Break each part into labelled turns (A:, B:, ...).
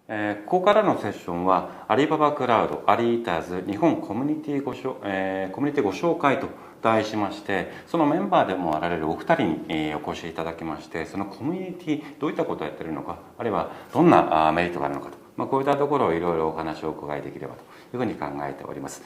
A: ここからのセッションはアリババクラウドアリイーターズ日本コミュニティご紹介と題しまして、そのメンバーでもあられるお二人にお越しいただきまして、そのコミュニティどういったことをやっているのか、あるいはどんなメリットがあるのかと、こういったところをいろいろお話をお伺いできればというふうに考えております。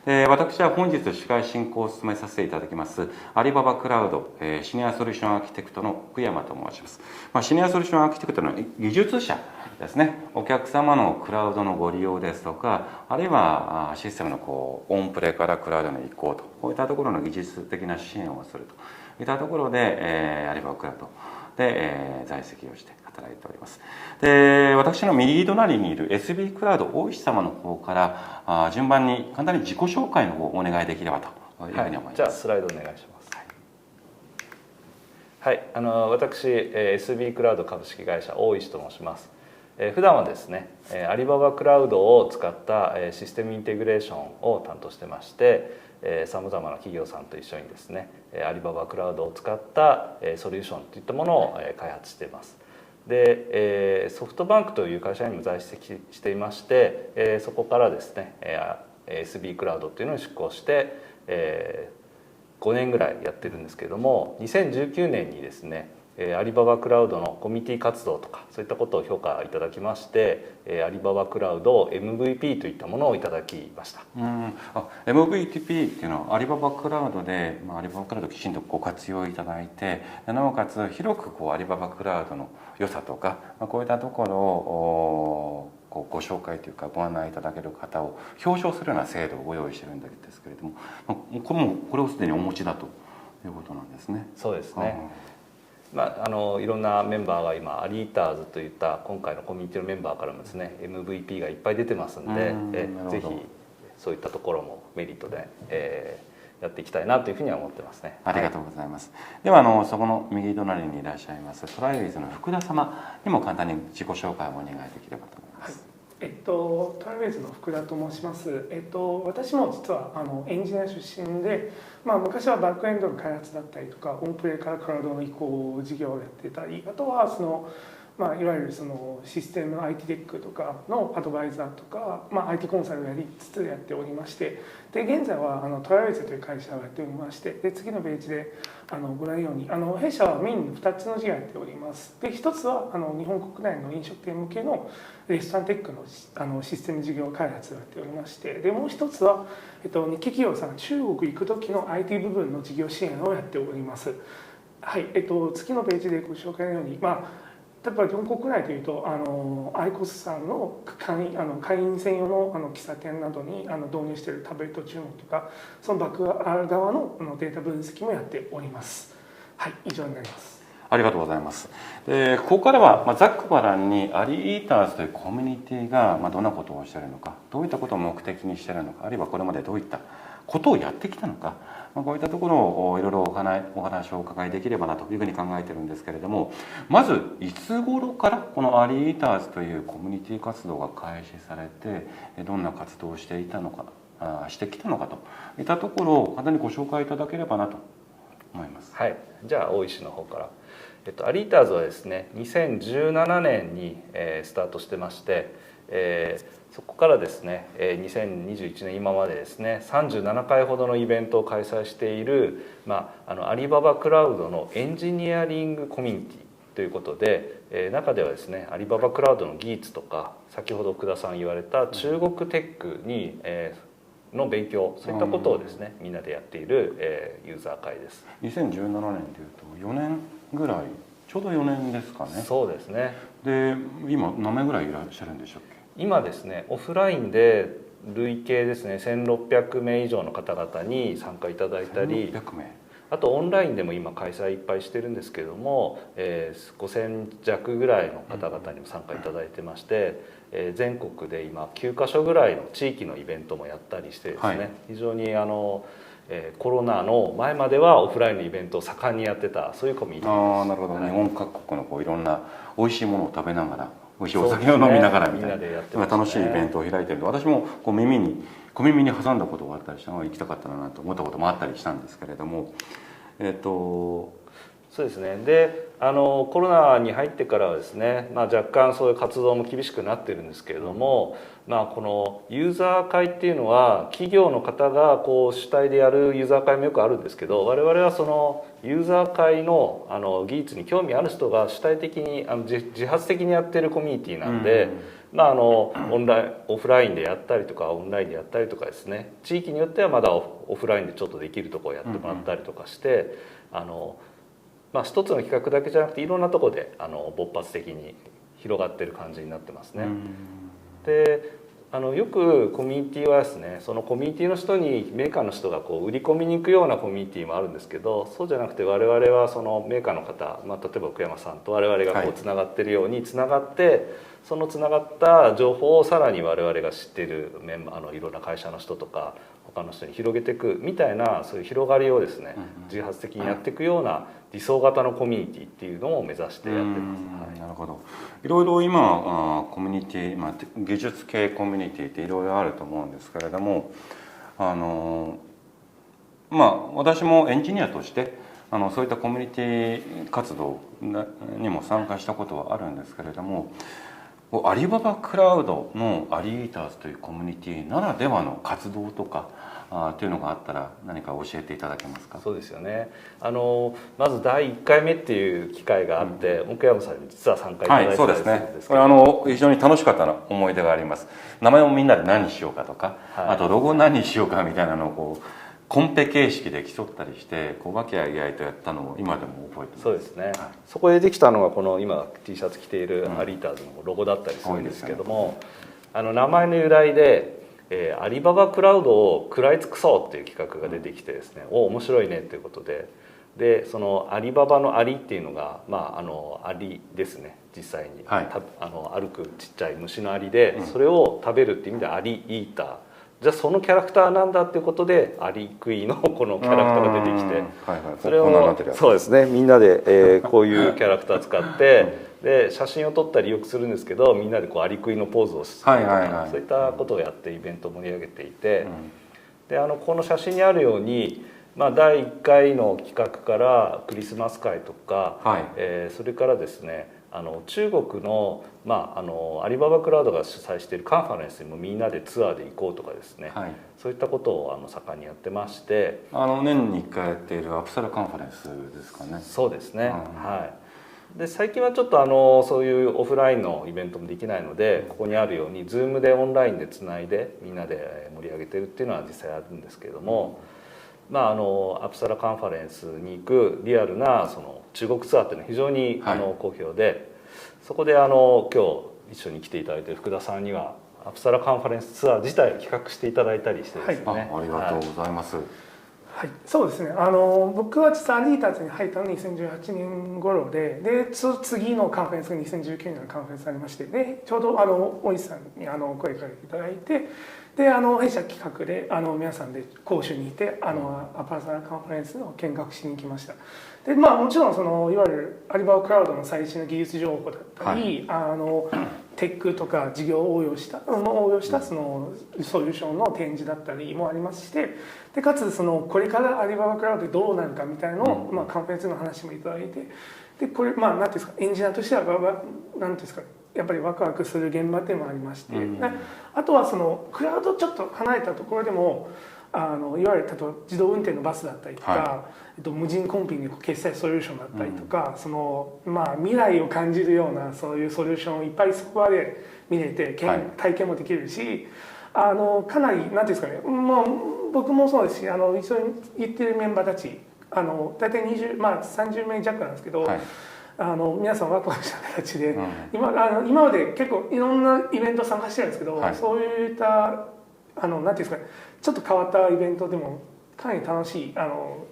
A: 私は本日司会進行を務めさせていただきますアリババクラウドシニアソリューションアーキテクトの福山と申します。シニアソリューションアーキテクトの技術者ですね。お客様のクラウドのご利用ですとか、あるいはシステムのオンプレからクラウドに移行と、こういったところの技術的な支援をするといったところで、アリババクラウドで、在籍をして働いております。で、私の右隣にいる SB クラウド大石様の方から順番に簡単に自己紹介の方をお願いできればというふうに思います。
B: じゃあスライドお願いします。はい、私 SB クラウド株式会社大石と申します。普段はですねアリババクラウドを使ったシステムインテグレーションを担当してまして、さまざまな企業さんと一緒にですねアリババクラウドを使ったソリューションといったものを開発しています。で、ソフトバンクという会社にも在籍していまして、そこからですね SB クラウドというのに出向して、5年ぐらいやってるんですけれども、2019年にですねアリババクラウドのコミュニティ活動とかそういったことを評価いただきまして、アリババクラウド MVP といったものをいただきました。
A: MVP っていうのはアリババクラウドで、アリババクラウドをきちんとご活用いただいて、なおかつ広くアリババクラウドの良さとか、こういったところをご紹介というかご案内いただける方を表彰するような制度をご用意しているんですけれども、これをすでにお持ちだということなんですね。
B: そうですね。いろんなメンバーが今アリーターズといった今回のコミュニティのメンバーからもですね MVP がいっぱい出てますんで、ぜひそういったところもメリットで、やっていきたいなというふうには思ってますね。
A: ありがとうございます。ではそこの右隣にいらっしゃいますトライウィズの福田様にも簡単に自己紹介をお願いできればと思います。
C: トライウェイズの福田と申します。私も実はエンジニア出身で、昔はバックエンドの開発だったりとか、オンプレからクラウドの移行事業をやってたり、あとはいわゆるシステム IT テックとかのアドバイザーとか、IT コンサルをやりつつやっておりまして、で現在はトライウェイズという会社をやっておりまして、で次のページでご覧のように弊社はメインに2つの事業をやっております。で1つは日本国内の飲食店向けのレストランテックのシステム事業開発をやっておりまして、でもう1つは日系企業さん中国行く時の IT 部分の事業支援をやっております。はい、次のページでご紹介のように、例えば日本国内というとアイコスさんの会員専用の喫茶店などに導入しているタブレット注文とか、そのバック側のデータ分析もやっております。はい、以上になります。
A: ありがとうございます。でここからはざっくばらんにアリイーターズというコミュニティがどんなことをしているのか、どういったことを目的にしているのか、あるいはこれまでどういったことをやってきたのか、こういったところをいろいろお話をお伺いできればなというふうに考えているんですけれども、まずいつ頃からこのアリイーターズというコミュニティ活動が開始されて、どんな活動をしていたのかしてきたのかといったところを簡単にご紹介いただければなと思います。
B: はい、じゃあ大石の方から。アリーターズはですね2017年にスタートしてまして、そこからですね2021年今までですね37回ほどのイベントを開催している、アリババクラウドのエンジニアリングコミュニティということで、中ではですねアリババクラウドの技術とか、先ほど福田さん言われた中国テックに、の勉強、そういったことをですねみんなでやっている、ユーザー会です。
A: 2017年でいうと4年ぐらい、ちょうど4年ですかね。
B: そうですね。
A: で今何名ぐらいいらっしゃるんでしょうっけ。
B: 今ですねオフラインで累計ですね1600名以上の方々に参加いただいたり、
A: 1600名、
B: あとオンラインでも今開催いっぱいしてるんですけれども、5000弱ぐらいの方々にも参加いただいてまして、全国で今9カ所ぐらいの地域のイベントもやったりしてですね、非常にコロナの前まではオフラインのイベントを盛んにやってた、そういうコミュニティです。
A: なるほど、日本各国のいろんな美味しいものを食べながら、美味しいお酒を飲みながらみたいな、楽しいイベントを開いてるんで、私も小耳に挟んだことがあったりしたのが行きたかったなと思ったこともあったりしたんですけれども、
B: そうですね。でコロナに入ってからはですね、若干そういう活動も厳しくなってるんですけれども、このユーザー会っていうのは企業の方がこう主体でやるユーザー会もよくあるんですけど、我々はそのユーザー会の技術に興味ある人が主体的に自発的にやってるコミュニティなんで、オフラインでやったりとかオンラインでやったりとかですね、地域によってはまだオフラインでちょっとできるところをやってもらったりとかして、一つの企画だけじゃなくていろんなところで勃発的に広がってる感じになってますね。でよくコミュニティはですね、そのコミュニティの人にメーカーの人がこう売り込みに行くようなコミュニティもあるんですけど、そうじゃなくて我々はそのメーカーの方、例えば奥山さんと我々がこうつながってるようにつながって、そのつながった情報をさらに我々が知っているメンバーいろんな会社の人とか他の人に広げていくみたいな、そういう広がりをですね、自発的にやっていくような理想型のコミュニティっていうのを目指してやってます。
A: なるほど。いろいろ今コミュニティ、技術系コミュニティっていろいろあると思うんですけれども、私もエンジニアとしてそういったコミュニティ活動にも参加したことはあるんですけれども、アリババクラウドのアリーターズというコミュニティならではの活動とかというのがあったら何か教えていただけますか？
B: そうですよね。まず第1回目っていう機会があって、奥山さんに実は参加いただいたりするんですけど、
A: これ非常に楽しかった思い出があります。名前をみんなで何にしようかとか、あとロゴ何にしようかみたいなのをこうコンペ形式で競ったりして和気あいあいとやったのを今でも覚えてます。
B: そうですね、そこでできたのがこの今 T シャツ着ているアリーターズのロゴだったりするんですけども、名前の由来でアリババクラウドを食らい尽くそうっていう企画が出てきてですね、面白いねっていうことで、そのアリババのアリっていうのがアリですね、実際に、歩くちっちゃい虫のアリで、それを食べるっていう意味でアリイーター、じゃあそのキャラクターなんだっていうことでアリクイのこのキャラクターが出てきて、それをそうですね、みんなでこういうキャラクター使ってで写真を撮ったりよくするんですけど、みんなでこうアリクイのポーズをするとか、そういったことをやってイベントを盛り上げていて、でこの写真にあるように、第1回の企画からクリスマス会とか、それからですね中国の、アリババクラウドが主催しているカンファレンスにもみんなでツアーで行こうとかですね、そういったことを盛んにやってまして、
A: 年に1回やっているアプサラカンファレンスですかね。
B: そうですね、で最近はちょっとそういうオフラインのイベントもできないので、ここにあるように Zoom でオンラインでつないでみんなで盛り上げてるっていうのは実際あるんですけれども、アプサラカンファレンスに行くリアルなその中国ツアーっていうのは非常に好評で、そこで今日一緒に来ていただいている福田さんにはアプサラカンファレンスツアー自体を企画していただいたりしてですね、
A: ありがとうございます。
C: そうですね、僕は実はアリーターズに入ったのが2018年頃で、次のカンファレンスが2019年のカンファレンスがありまして、でちょうど大石さんに声かけていただいて、で弊社企画で皆さんで講習にいてアパサラカンファレンスを見学しに来ました。でもちろんいわゆるアリババクラウドの最新の技術情報だったり、テックとか事業を応用したそのソリューションの展示だったりもありまして、でかつこれからアリババクラウドでどうなるかみたいなのを、カンファレンスの話もいただいて、でこれ何ていうんですか、エンジニアとしては何ていうんですか、やっぱりワクワクする現場っていうのもありまして、あとはクラウドちょっと離れたところでもいわゆる例えば自動運転のバスだったりとか、無人コンビニの決済ソリューションだったりとか、未来を感じるようなそういうソリューションをいっぱいそこまで見れて体験もできるし、かなり何ていうんですかね、僕もそうですし、一緒に行ってるメンバーたち大体30名弱なんですけど、皆さんワクワクした形で、今まで結構いろんなイベント参加してるんですけど、そういったなんていうんですかね、ちょっと変わったイベントでもかなり楽しい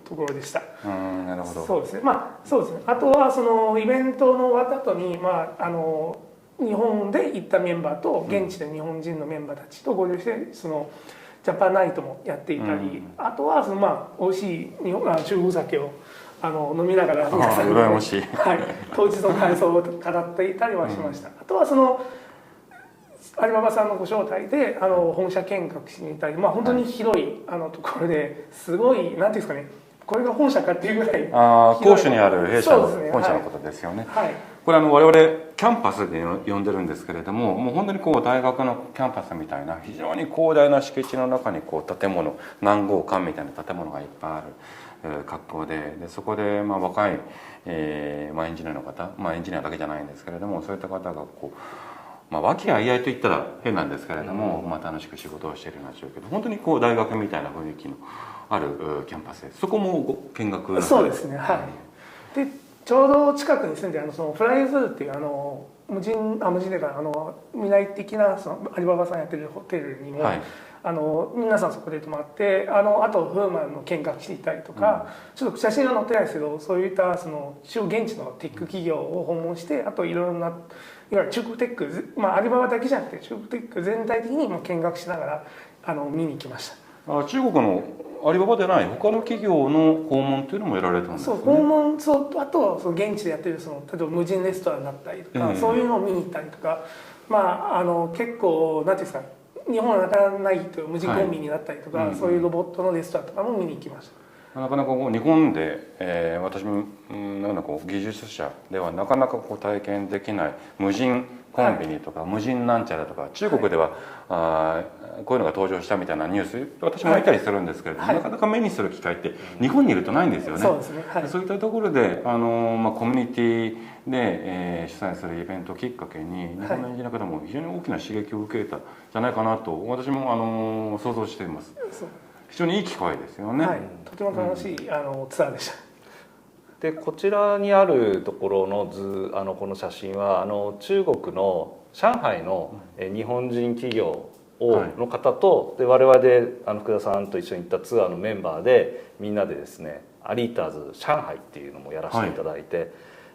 C: ところでした。
A: なるほど。
C: そうですね。そうですね。あとはそのイベントの終わった後に日本で行ったメンバーと現地で日本人のメンバーたちと合流してジャパンナイトもやっていたり、あとは美味しい中国酒を飲みながら皆さんに、
A: 羨ましい。
C: 当日の感想を語っていたりはしました。あとはアリババさんのご招待で本社見学しに行ったり、本当に広いところですごい何ていうんですかね、これが本社かっていうぐらい
A: 講師にある弊社の
C: そうですね
A: 本社のことですよね。
C: はい、
A: これ我々キャンパスで呼んでるんですけれども、もう本当にこう大学のキャンパスみたいな非常に広大な敷地の中にこう建物、何号館みたいな建物がいっぱいある学校で、そこで若い、エンジニアの方、エンジニアだけじゃないんですけれども、そういった方がこう、和気あいあいと言ったら変なんですけれども、楽しく仕事をしているような状況で、本当にこう大学みたいな雰囲気のあるキャンパスです。そこもご見学なさ
C: そうですね、はい。でちょうど近くに住んでそのフライズっていう無人でか未来的なそのアリババさんやってるホテルにも、はい、皆さんそこで泊まってあとフーマンの見学していたりとか、ちょっと写真は載ってないですけど、そういったその現地のテック企業を訪問して、あといろんないわゆる中国テック、アリババだけじゃなくて中国テック全体的にも見学しながら見に行きました。
A: 中国のアリババでない他の企業の訪問というのもやられたんですね。
C: そう、訪問、あとはその現地でやってる例えば無人レストランだったりとか、そういうのを見に行ったりとか、結構なんていうんですか、日本はなかなかないという無人コンビニだったりとか、そういうロボットのレストランとかも見に行きました。
A: なかなか日本で、私も技術者ではなかなか体験できない無人コンビニとか、無人なんちゃらとか、中国では、こういうのが登場したみたいなニュース私も見たりするんですけれども、なかなか目にする機会って日本にいるとないんですよね。
C: そうですね、はい、
A: そういったところでコミュニティで、主催するイベントをきっかけに日本のエンジニアの方も非常に大きな刺激を受けたんじゃないかなと私も想像しています。非常にいい機会ですよね。
C: はい、とても楽しい、ツアーでした。
B: でこちらにあるところのこの写真は中国の上海の日本人企業の方と、で我々で福田さんと一緒に行ったツアーのメンバーでみんなでですね、アリーターズ上海っていうのもやらせていただいて、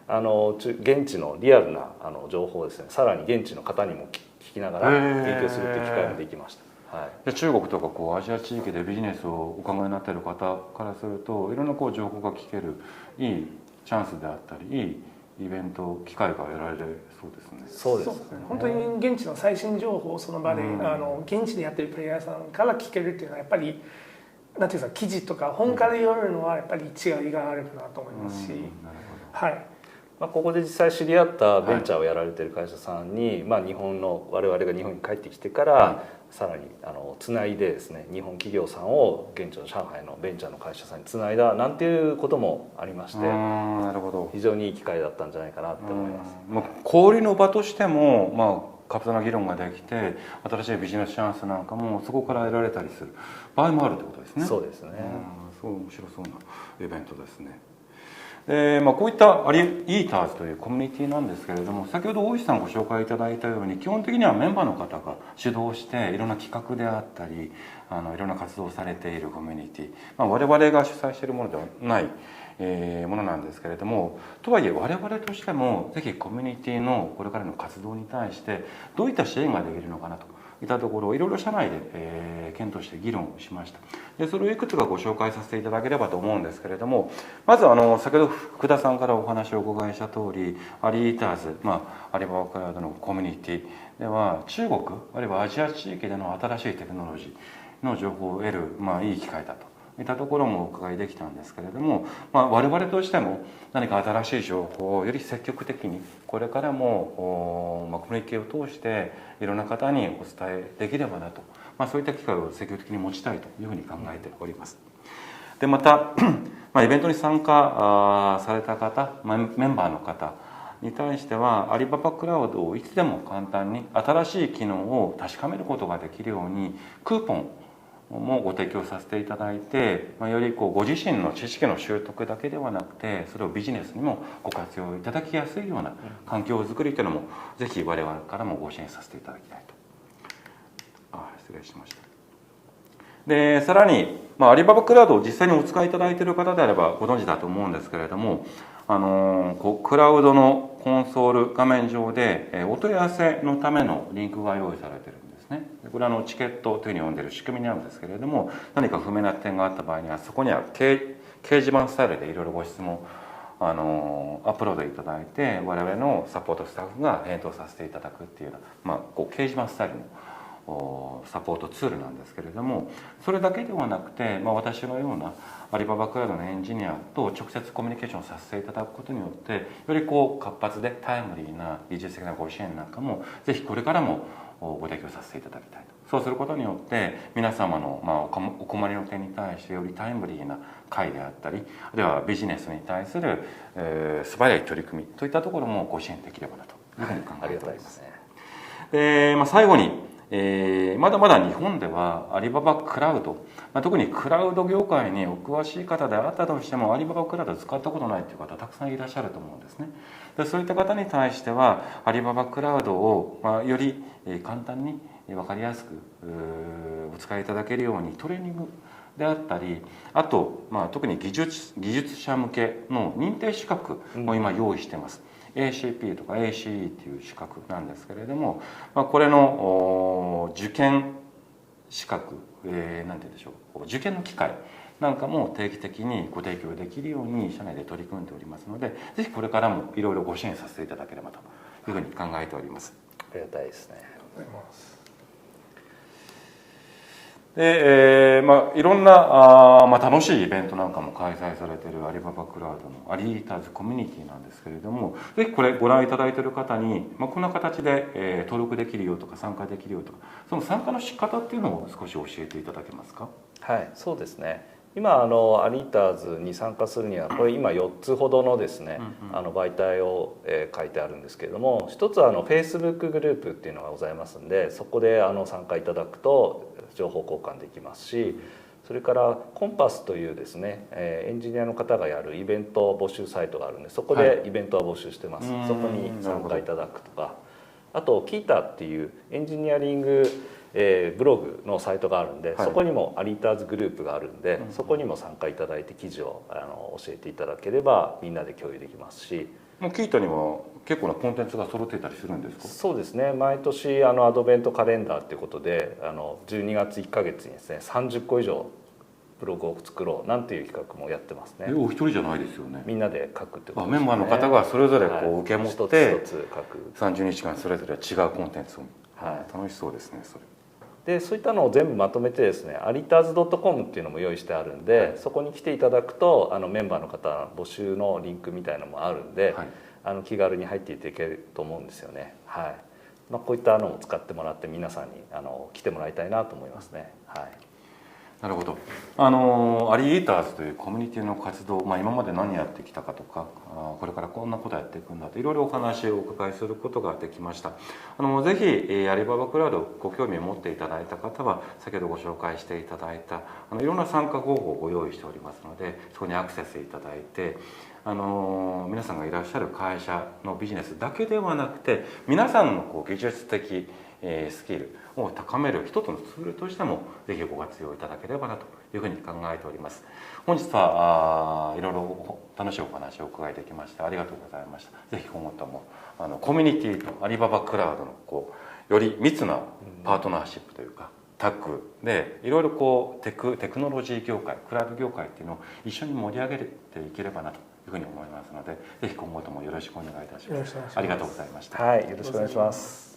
B: 現地のリアルな情報をですね、さらに現地の方にも聞きながら提供するっていう機会もできました。はい、
A: で中国とかアジア地域でビジネスをお考えになっている方からするといろんな情報が聞けるいいチャンスであったり、いいイベント機会が得られそうですね。
B: そうですね。
C: 本当に現地の最新情報をその場で、現地でやってるプレイヤーさんから聞けるっていうのはやっぱりなんていうんですか、記事とか本から読むのはやっぱり違いがあるかなと思いますし、はい。
B: ここで実際知り合ったベンチャーをやられてる会社さんに、日本の我々が日本に帰ってきてから、さらにつないでですね、日本企業さんを現地の上海のベンチャーの会社さんにつないだなんていうこともありまして、
A: なるほど、
B: 非常にいい機会だったんじゃないかなって思います。
A: 交流の場としても、活発な議論ができて新しいビジネスチャンスなんかもそこから得られたりする場合もあるってことですね。
B: そうですね。
A: すごい面白そうなイベントですね。こういったアリーターズというコミュニティなんですけれども、先ほど大石さんご紹介いただいたように基本的にはメンバーの方が主導していろんな企画であったりいろんな活動をされているコミュニティ、我々が主催しているものではないものなんですけれども、とはいえ我々としてもぜひコミュニティのこれからの活動に対してどういった支援ができるのかなといったところをいろいろ社内で、検討して議論をしました。でそれをいくつかご紹介させていただければと思うんですけれども、まず先ほど福田さんからお話をお伺いした通り、アリーターズ、アリババクラウドのコミュニティでは中国あるいはアジア地域での新しいテクノロジーの情報を得る、いい機会だといったところもお伺いできたんですけれども、我々としても何か新しい情報をより積極的にこれからもコミュニティを通していろんな方にお伝えできればなと、そういった機会を積極的に持ちたいというふうに考えております。でまたイベントに参加された方、メンバーの方に対してはアリババクラウドをいつでも簡単に新しい機能を確かめることができるようにクーポンもご提供させていただいて、よりご自身の知識の習得だけではなくてそれをビジネスにもご活用いただきやすいような環境づくりというのもぜひ我々からもご支援させていただきたいと。失礼しました。でさらに、アリババクラウドを実際にお使いいただいている方であればご存知だと思うんですけれども、クラウドのコンソール画面上でお問い合わせのためのリンクが用意されているんですね。これはチケットというふうに呼んでいる仕組みになるんですけれども、何か不明な点があった場合にはそこには掲示板スタイルでいろいろご質問アップロードいただいて我々のサポートスタッフが返答させていただくっていうような、掲示板スタイルのサポートツールなんですけれども、それだけではなくて、私のようなアリババクラウドのエンジニアと直接コミュニケーションをさせていただくことによって、より活発でタイムリーな技術的なご支援なんかもぜひこれからもご提供させていただきたいと。そうすることによって皆様のお困りの点に対してよりタイムリーな会であったり、あるいはビジネスに対する素早い取り組みといったところもご支援できればなというふうに考えております。最後にまだまだ日本ではアリババクラウド、特にクラウド業界にお詳しい方であったとしてもアリババクラウドを使ったことないという方たくさんいらっしゃると思うんですね。でそういった方に対してはアリババクラウドをより簡単に分かりやすくお使いいただけるようにトレーニングであったり、あと、特に技術者向けの認定資格を今用意しています。ACP とか ACE っていう資格なんですけれども、これの受験資格、なんて言うんでしょう、受験の機会なんかも定期的にご提供できるように社内で取り組んでおりますので、ぜひこれからもいろいろご支援させていただければというふうに考えております。
B: ありがたいですね。
C: ありがとうございます。
A: でいろんな楽しいイベントなんかも開催されているアリババクラウドのアリーターズコミュニティなんですけれども、ぜひこれご覧いただいている方に、こんな形で、登録できるよとか参加できるよとか、その参加の仕方っていうのを少し教えていただけますか。
B: はい、そうですね。今アリーターズに参加するにはこれ今4つほどのですね、媒体を、書いてあるんですけれども、一つはFacebook グループっていうのがございますんで、そこで参加いただくと情報交換できますし、それからコンパスというですね、エンジニアの方がやるイベント募集サイトがあるんで、そこでイベントは募集してます。そこに参加いただくとか、あとキータっていうエンジニアリングブログのサイトがあるんで、そこにもアリーターズグループがあるんで、そこにも参加いただいて記事を教えていただければみんなで共有できますし、
A: もうキータには結構なコンテンツが揃っていたりするんですか。
B: そうですね、毎年アドベントカレンダーということで12月1ヶ月にですね30個以上ブログを作ろうなんていう企画もやってますね。
A: お一人じゃないですよね。
B: みんなで書くってことですね。
A: メンバーの方がそれぞれ受け持って、
B: 一つ書く
A: 30日間それぞれ違うコンテンツを、楽しそうですねそれ
B: で。そういったのを全部まとめてですね、アリターズ .com っていうのも用意してあるんで、そこに来ていただくとメンバーの方募集のリンクみたいなのもあるんで、気軽に入っていただけると思うんですよね。こういったのを使ってもらって皆さんに来てもらいたいなと思いますね。
A: なるほど。アリーターズというコミュニティの活動、今まで何やってきたかとか、これからこんなことやっていくんだといろいろお話をお伺いすることができました。ぜひアリババクラウドご興味を持っていただいた方は先ほどご紹介していただいたいろんな参加方法をご用意しておりますので、そこにアクセスいただいて皆さんがいらっしゃる会社のビジネスだけではなくて皆さんの技術的スキルを高める一つのツールとしてもぜひご活用いただければなというふうに考えております。本日はいろいろ楽しいお話をお伺いできましてありがとうございました。ぜひ今後ともコミュニティとアリババクラウドのより密なパートナーシップというかタッグでいろいろテクノロジー業界クラウド業界っていうのを一緒に盛り上げていければなというふうに思いますので、ぜひ今後ともよろしくお願いいたします。ありがとうございました。
B: よろしくお願いします。